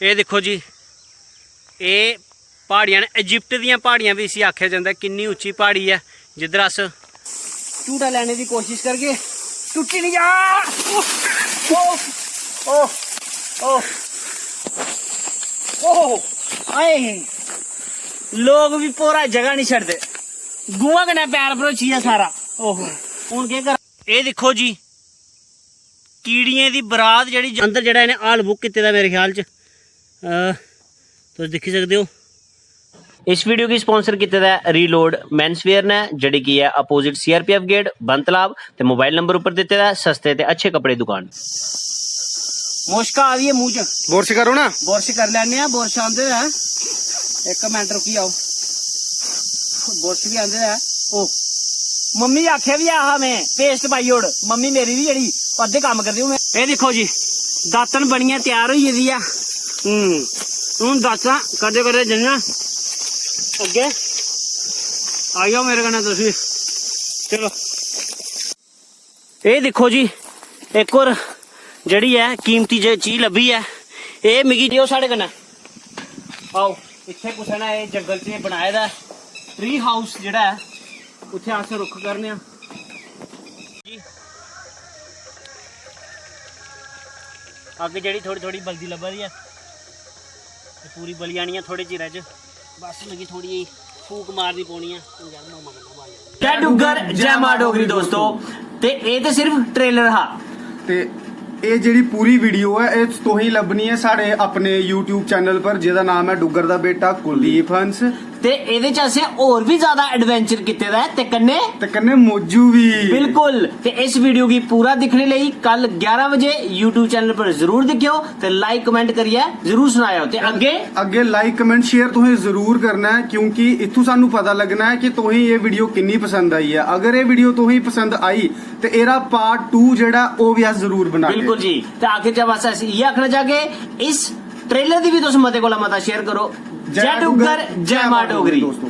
ये देखो जी, ये पहाड़ियां ने, इजिप्ट दियां पहाड़ियां भी इसी आख्या जाता है। कितनी उच्ची पहाड़ी है जिधर अस झूटा लेने की कोशिश करके टुटी नहीं जा। लोग भी पूरा जगह नहीं छड़ते, गुआ कन्नै पैर भरोची है सारा। ओहो हुन केह् कर। ये दिक्खो जी, कीड़ियें दी बरात जेह्ड़ी अंदर जेह्ड़ा इन्हें हाल बुक कीते दा मेरे ख्याल च तुस दिक्खी सकदे हो। इस वीडियो की स्पॉन्सर कीते दा रीलोड मैंसवेयर ने, जेह्ड़ी की है अपोजिट CRPF गेट बंतलाब, ते मोबाइल नंबर ऊपर दिते दा। सस्ते ते अच्छे कपड़े दुकान। मुश्क आ रही है मुंह च, बोर्श करो ना। बोर्श कर लैने आ। बोर्श आंदे है, एक मिनट रुकी आओ। बोर्श भी आंदे है। ओ मम्मी आख्या भी आहा मैं पेस्ट पाई ओड़, मम्मी मेरी भी जेह्ड़ी अद्धे कम्म करदी हूं मैं। ये दिक्खो जी, दातन बनियां तैयार होई गेदी आ। हूं दातां करदे करदे जन्ना अगे। आई जाओ मेरे कन्नै तुसी, चलो। ये दिक्खो जी, एक और जड़ी है कीमती चीज लभी है। ये मिगी दियो साढ़े कन्नै। आओ, इत्थे कुसै ने जंगल च बनाए दा ट्री हाउस जेह्ड़ा है, उत्थे अस रुख करने आ। अग्गे जेह्ड़ी थोड़ी थोड़ी बलदी लब्भा दी है, पूरी बली जानी है थोड़े चिरै च। बस मिगी थोड़ी जी फूक मारनी पौनी है। जै डुग्गर जै मां डोगरी दोस्तों। ते ये ते सिर्फ ट्रेलर हा, ते ये जेह्ड़ी पूरी वीडियो है ये तुसें लब्भनी है साढ़े अपने YouTube चैनल पर, जेह्दा नाम है डुग्गर दा बेटा कुलदीप हंस। ते एदे च असें होर भी ज्यादा एडवेंचर कीते दा है, ते कन्नै मौजू भी। बिल्कुल। ते इस वीडियो की पूरा दिखने लई कल 11 बजे YouTube चैनल पर जरूर दिखियो, ते लाइक कमेंट करियै जरूर सुनायो। ते अग्गे लाइक कमेंट शेयर तुसें जरूर करना है, क्योंकि इत्थों सानू पता लगना है कि तुसें ये वीडियो किन्नी पसंद आई है। अगर ये वीडियो तुसें पसंद आई ते एरा पार्ट 2 जेह्ड़ा ओह् भी अस जरूर बनागे। बिल्कुल जी। ते आखिर जब अस इयै आखना चाहगे, इस ट्रेलर दी भी तुस मते कोला मता शेयर करो। जय डुग्गर जय मां डोगरी दोस्तों।